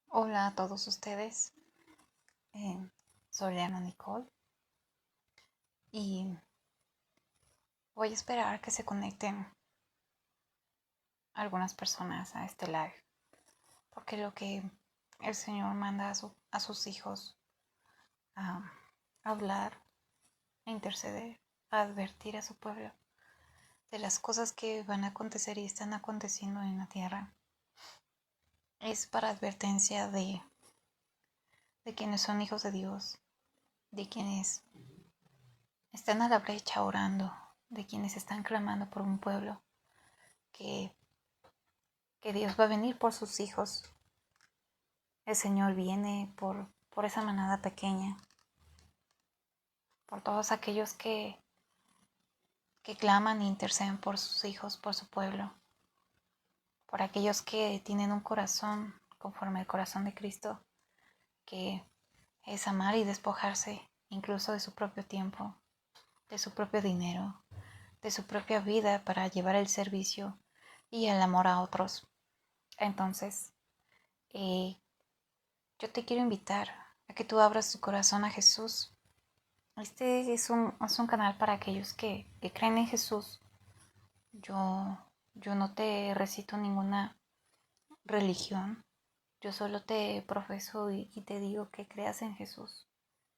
Hola a todos ustedes, eh, soy Leana Nicole y voy a esperar que se conecten algunas personas a este live, porque lo que el Señor manda a sus hijos a hablar, a interceder, a advertir a su pueblo de las cosas que van a acontecer y están aconteciendo en la tierra, es para advertencia de quienes son hijos de Dios, de quienes están a la brecha orando, de quienes están clamando por un pueblo que Dios va a venir por sus hijos. El Señor viene por esa manada pequeña, por todos aquellos que claman e interceden por sus hijos, por su pueblo, por aquellos que tienen un corazón conforme al corazón de Cristo, que es amar y despojarse incluso de su propio tiempo, de su propio dinero, de su propia vida para llevar el servicio y el amor a otros. Entonces, yo te quiero invitar a que tú abras tu corazón a Jesús. Este es un canal para aquellos que creen en Jesús. Yo, yo no te recito ninguna religión. Yo solo te profeso y te digo que creas en Jesús,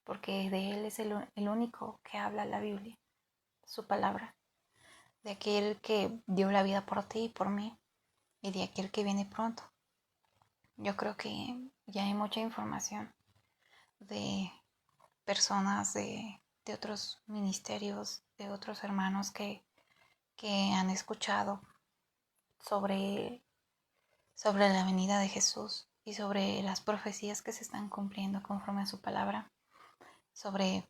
porque de Él es el único que habla la Biblia, su palabra, de aquel que dio la vida por ti y por mí, y de aquel que viene pronto. Yo creo que ya hay mucha información de personas de otros ministerios, de otros hermanos que han escuchado sobre, sobre la venida de Jesús y sobre las profecías que se están cumpliendo conforme a su palabra, sobre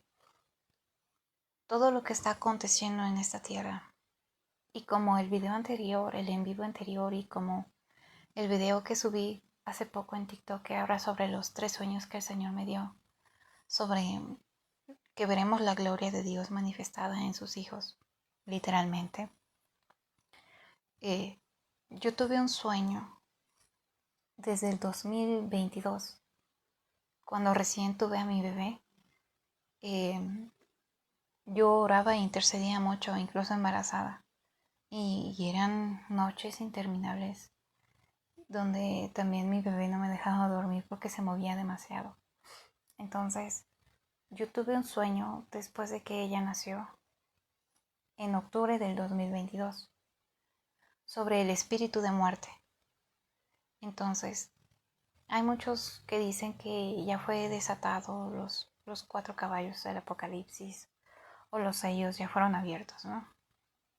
todo lo que está aconteciendo en esta tierra. Y como el video anterior, el en vivo anterior, y como el video que subí hace poco en TikTok que habla sobre los 3 sueños que el Señor me dio, sobre que veremos la gloria de Dios manifestada en sus hijos, literalmente. Yo tuve un sueño desde el 2022, cuando recién tuve a mi bebé. Yo oraba e intercedía mucho, incluso embarazada, y eran noches interminables donde también mi bebé no me dejaba dormir porque se movía demasiado. Entonces, yo tuve un sueño después de que ella nació, en octubre del 2022, sobre el espíritu de muerte. Entonces, hay muchos que dicen que ya fue desatado los 4 caballos del Apocalipsis, o los sellos ya fueron abiertos, ¿no?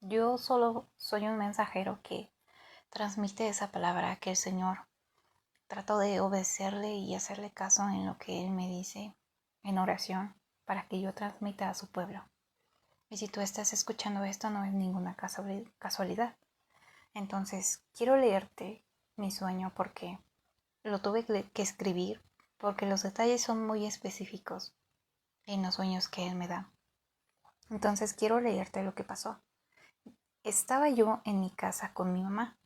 Yo solo soy un mensajero que transmite esa palabra que el Señor. Trato de obedecerle y hacerle caso en lo que Él me dice en oración para que yo transmita a su pueblo. Y si tú estás escuchando esto, no es ninguna casualidad. Entonces, quiero leerte mi sueño porque lo tuve que escribir, porque los detalles son muy específicos en los sueños que Él me da. Entonces, quiero leerte lo que pasó. Estaba yo en mi casa con mi mamá.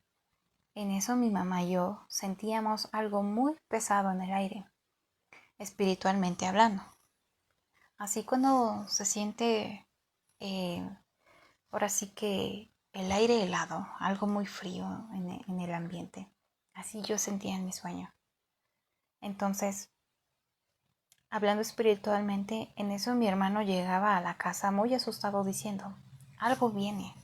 En eso mi mamá y yo sentíamos algo muy pesado en el aire, espiritualmente hablando. Así cuando se siente, eh, ahora sí que el aire helado, algo muy frío en el ambiente. Así yo sentía en mi sueño. Entonces, hablando espiritualmente, en eso mi hermano llegaba a la casa muy asustado diciendo, algo viene.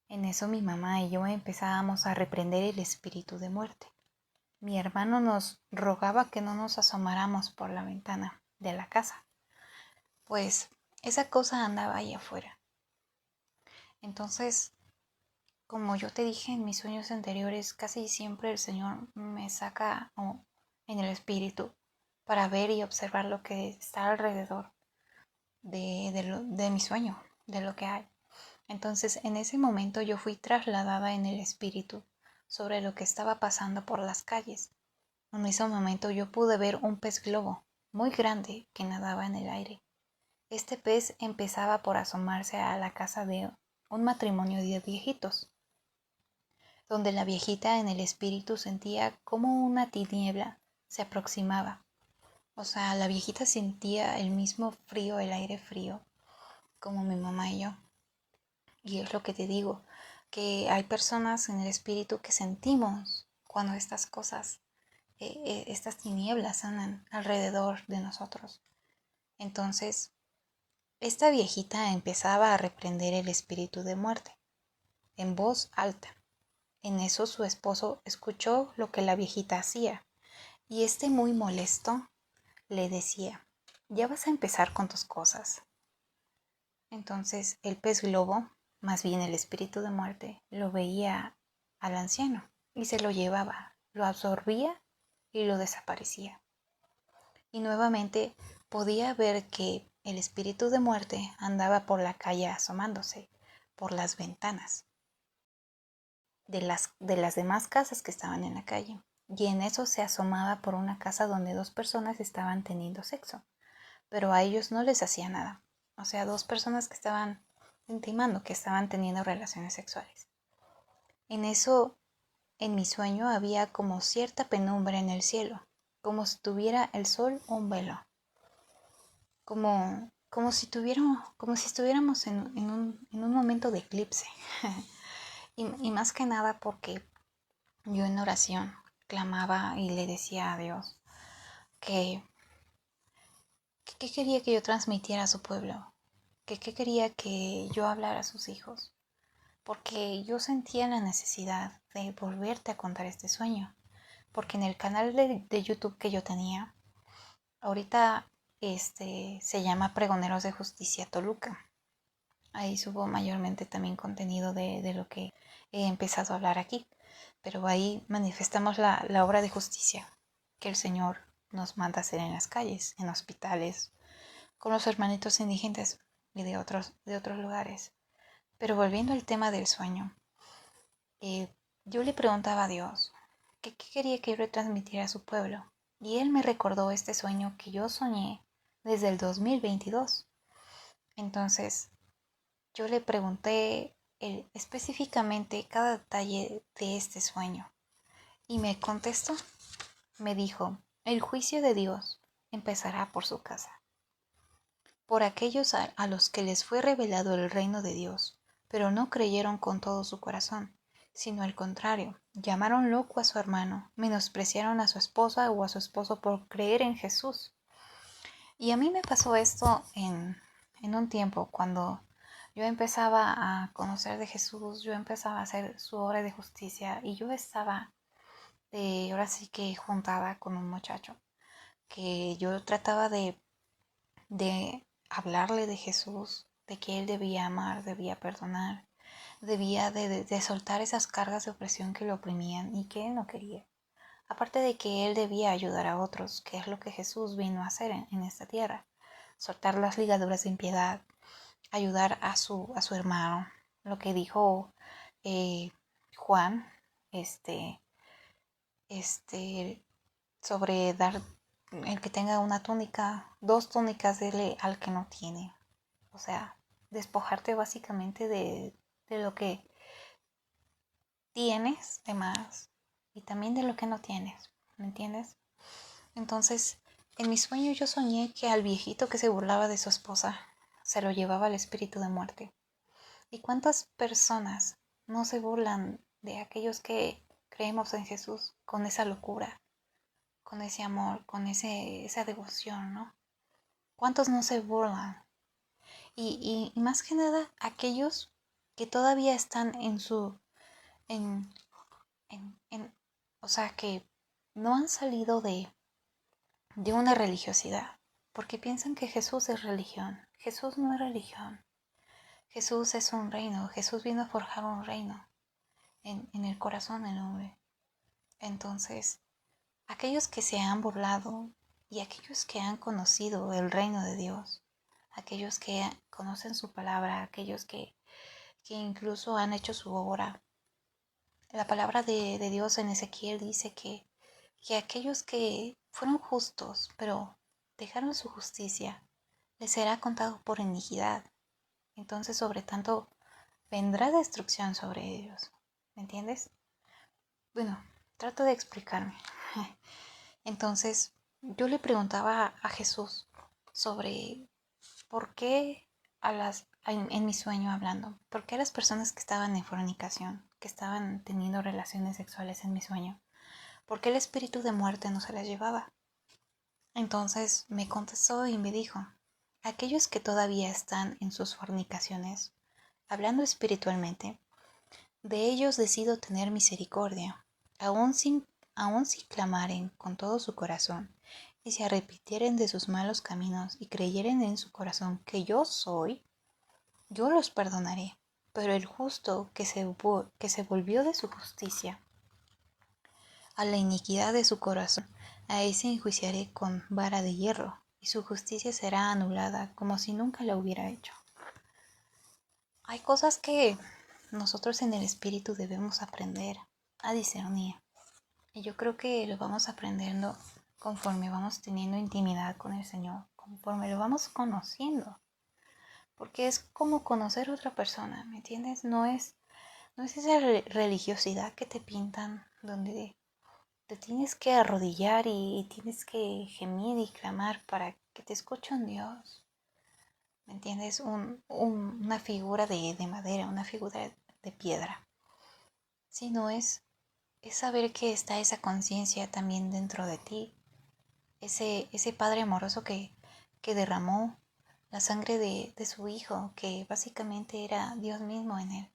En eso mi mamá y yo empezábamos a reprender el espíritu de muerte. Mi hermano nos rogaba que no nos asomáramos por la ventana de la casa, pues esa cosa andaba ahí afuera. Entonces, como yo te dije en mis sueños anteriores, casi siempre el Señor me saca en el espíritu para ver y observar lo que está alrededor de mi sueño, de lo que hay. Entonces, en ese momento yo fui trasladada en el espíritu sobre lo que estaba pasando por las calles. En ese momento yo pude ver un pez globo muy grande que nadaba en el aire. Este pez empezaba por asomarse a la casa de un matrimonio de viejitos. donde la viejita en el espíritu sentía como una tiniebla se aproximaba. O sea, la viejita sentía el mismo frío, el aire frío, como mi mamá y yo. Y es lo que te digo, que hay personas en el espíritu que sentimos cuando estas cosas, estas tinieblas andan alrededor de nosotros. Entonces, esta viejita empezaba a reprender el espíritu de muerte, en voz alta. En eso su esposo escuchó lo que la viejita hacía, y muy molesto, le decía, ya vas a empezar con tus cosas. Entonces el pez globo, más bien el espíritu de muerte, lo veía al anciano y se lo llevaba, lo absorbía y lo desaparecía. Y nuevamente podía ver que el espíritu de muerte andaba por la calle asomándose por las ventanas de las demás casas que estaban en la calle. Y en eso se asomaba por una casa donde dos personas estaban teniendo sexo, pero a ellos no les hacía nada. O sea, dos personas que estaban intimando, que estaban teniendo relaciones sexuales. En eso, en mi sueño había como cierta penumbra en el cielo, como si tuviera el sol un velo, como si estuviéramos en un momento de eclipse. y más que nada porque yo en oración clamaba y le decía a Dios que qué quería que yo transmitiera a su pueblo, que qué quería que yo hablara a sus hijos, porque yo sentía la necesidad de volverte a contar este sueño, porque en el canal de YouTube que yo tenía, ahorita se llama Pregoneros de Justicia Toluca. Ahí subo mayormente también contenido de lo que he empezado a hablar aquí, pero ahí manifestamos la obra de justicia que el Señor nos manda hacer en las calles, en hospitales, con los hermanitos indigentes y de otros lugares. Pero volviendo al tema del sueño, yo le preguntaba a Dios qué quería que yo le transmitiera a su pueblo, y Él me recordó este sueño que yo soñé desde el 2022. Entonces yo le pregunté específicamente cada detalle de este sueño, y me contestó, me dijo, el juicio de Dios empezará por su casa, por aquellos a los que les fue revelado el reino de Dios, pero no creyeron con todo su corazón, sino al contrario, llamaron loco a su hermano, menospreciaron a su esposa o a su esposo por creer en Jesús. Y a mí me pasó esto en un tiempo cuando yo empezaba a conocer de Jesús, yo empezaba a hacer su obra de justicia y yo estaba ahora sí que juntada con un muchacho que yo trataba de hablarle de Jesús, de que él debía amar, debía perdonar, debía de soltar esas cargas de opresión que lo oprimían y que él no quería. Aparte de que él debía ayudar a otros, que es lo que Jesús vino a hacer en esta tierra, soltar las ligaduras de impiedad, ayudar a su hermano, lo que dijo Juan, sobre dar el que tenga una túnica, dos túnicas dele al que no tiene. O sea, despojarte básicamente de lo que tienes de más y también de lo que no tienes, ¿me entiendes? Entonces, en mi sueño yo soñé que al viejito que se burlaba de su esposa se lo llevaba el espíritu de muerte. ¿Y cuántas personas no se burlan de aquellos que creemos en Jesús con esa locura, con ese amor, con esa devoción, ¿no? ¿Cuántos no se burlan? Y más que nada aquellos que todavía están en, o sea, que no han salido de una religiosidad, porque piensan que Jesús es religión. Jesús no es religión. Jesús es un reino. Jesús vino a forjar un reino en el corazón del hombre. Entonces, aquellos que se han burlado y aquellos que han conocido el reino de Dios, aquellos que conocen su palabra, aquellos que incluso han hecho su obra. La palabra de Dios en Ezequiel dice que aquellos que fueron justos, pero dejaron su justicia, les será contado por iniquidad. Entonces, sobre tanto, vendrá destrucción sobre ellos. ¿Me entiendes? Bueno, trato de explicarme. Entonces, yo le preguntaba a Jesús sobre por qué en mi sueño hablando, por qué las personas que estaban en fornicación, que estaban teniendo relaciones sexuales en mi sueño, por qué el espíritu de muerte no se las llevaba. Entonces me contestó y me dijo, aquellos que todavía están en sus fornicaciones, hablando espiritualmente, de ellos decido tener misericordia, aun si clamaren con todo su corazón, y se arrepintieren de sus malos caminos y creyeren en su corazón que yo soy, yo los perdonaré. Pero el justo que se volvió de su justicia a la iniquidad de su corazón, a ese enjuiciaré con vara de hierro, y su justicia será anulada como si nunca la hubiera hecho. Hay cosas que nosotros en el espíritu debemos aprender a discernir. Y yo creo que lo vamos aprendiendo conforme vamos teniendo intimidad con el Señor, conforme lo vamos conociendo. Porque es como conocer a otra persona, ¿me entiendes? No es esa religiosidad que te pintan donde te tienes que arrodillar y tienes que gemir y clamar para que te escuche un Dios. ¿Me entiendes? Una figura de madera, una figura de piedra. Sino es saber que está esa conciencia también dentro de ti. Ese Padre amoroso que derramó la sangre de su Hijo, que básicamente era Dios mismo en él.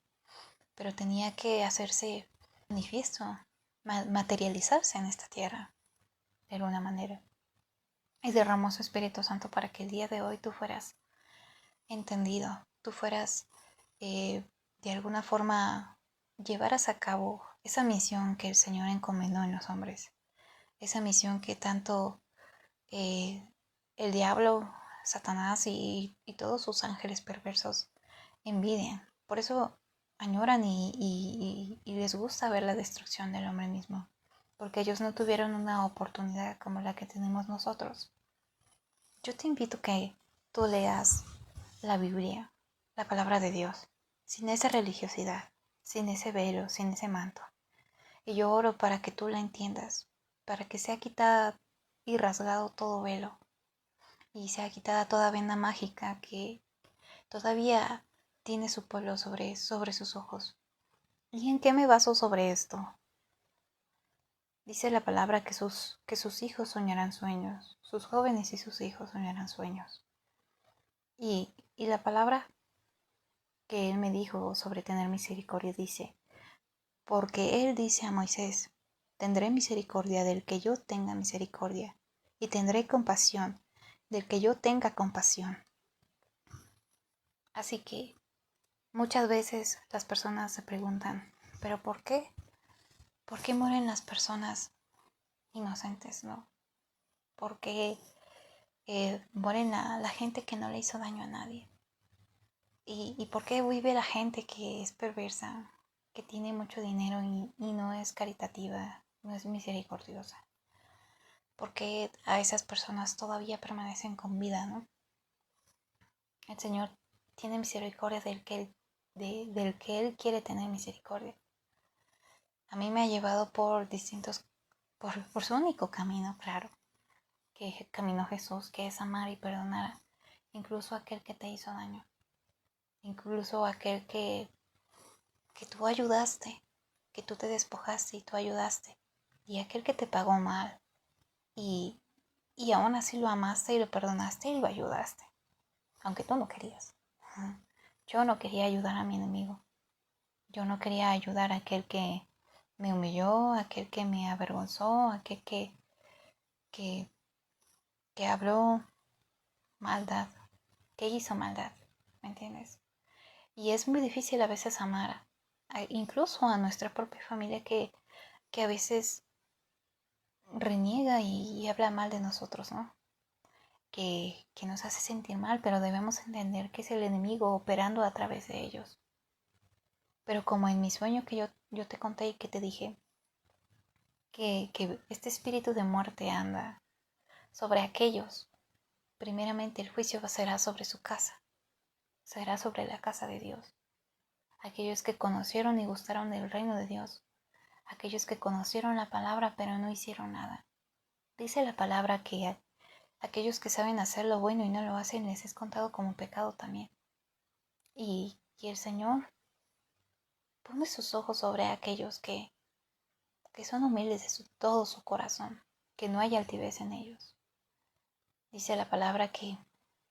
Pero tenía que hacerse manifiesto, materializarse en esta tierra, de alguna manera. Y derramó su Espíritu Santo para que el día de hoy tú fueras entendido, tú fueras de alguna forma llevaras a cabo esa misión que el Señor encomendó en los hombres, esa misión que tanto el diablo, Satanás y todos sus ángeles perversos envidian. Por eso añoran y les gusta ver la destrucción del hombre mismo, porque ellos no tuvieron una oportunidad como la que tenemos nosotros. Yo te invito a que tú leas la Biblia, la palabra de Dios, sin esa religiosidad, sin ese velo, sin ese manto. Y yo oro para que tú la entiendas, para que sea quitada y rasgado todo velo, y sea quitada toda venda mágica que todavía tiene su pueblo sobre sus ojos. ¿Y en qué me baso sobre esto? Dice la palabra que sus hijos soñarán sueños, sus jóvenes y sus hijos soñarán sueños. Y la palabra que él me dijo sobre tener misericordia dice, porque él dice a Moisés, tendré misericordia del que yo tenga misericordia, y tendré compasión del que yo tenga compasión. Así que muchas veces las personas se preguntan, ¿pero por qué? ¿Por qué mueren las personas inocentes, no? ¿Por qué mueren la gente que no le hizo daño a nadie? ¿Y por qué vive la gente que es perversa, que tiene mucho dinero y no es caritativa, no es misericordiosa? ¿Por qué a esas personas todavía permanecen con vida, no? El Señor tiene misericordia del que Él quiere tener misericordia. A mí me ha llevado por su único camino, claro, que caminó Jesús, que es amar y perdonar incluso a aquel que te hizo daño, incluso a aquel que tú ayudaste, que tú te despojaste y tú ayudaste, y aquel que te pagó mal, y, y aún así lo amaste y lo perdonaste y lo ayudaste, aunque tú no querías. Yo no quería ayudar a mi enemigo, yo no quería ayudar a aquel que me humilló, a aquel que me avergonzó, a aquel que, que habló maldad, que hizo maldad, ¿me entiendes? Y es muy difícil a veces amar, incluso a nuestra propia familia que a veces reniega y habla mal de nosotros, ¿no? Que nos hace sentir mal, pero debemos entender que es el enemigo operando a través de ellos. Pero como en mi sueño que yo te conté y que te dije, que este espíritu de muerte anda sobre aquellos, primeramente el juicio será sobre su casa, será sobre la casa de Dios. Aquellos que conocieron y gustaron del reino de Dios, aquellos que conocieron la palabra pero no hicieron nada. Dice la palabra que aquellos que saben hacer lo bueno y no lo hacen les es contado como pecado también. Y el Señor pone sus ojos sobre aquellos que son humildes de todo su corazón, que no hay altivez en ellos. Dice la palabra que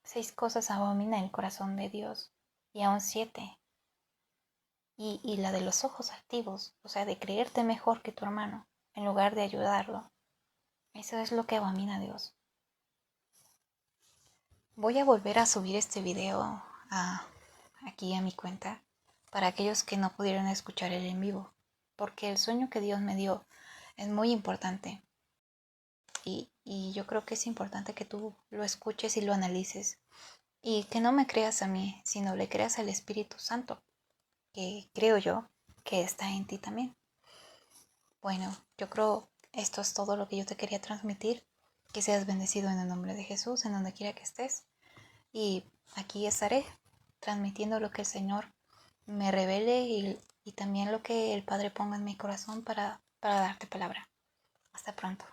6 cosas abomina el corazón de Dios, y aún 7. Y la de los ojos altivos, o sea, de creerte mejor que tu hermano, en lugar de ayudarlo. Eso es lo que abomina Dios. Voy a volver a subir este video aquí a mi cuenta para aquellos que no pudieron escuchar el en vivo, porque el sueño que Dios me dio es muy importante y yo creo que es importante que tú lo escuches y lo analices y que no me creas a mí, sino le creas al Espíritu Santo, que creo yo que está en ti también. Bueno, yo creo esto es todo lo que yo te quería transmitir. Que seas bendecido en el nombre de Jesús, en donde quiera que estés. Y aquí estaré transmitiendo lo que el Señor me revele y también lo que el Padre ponga en mi corazón para darte palabra. Hasta pronto.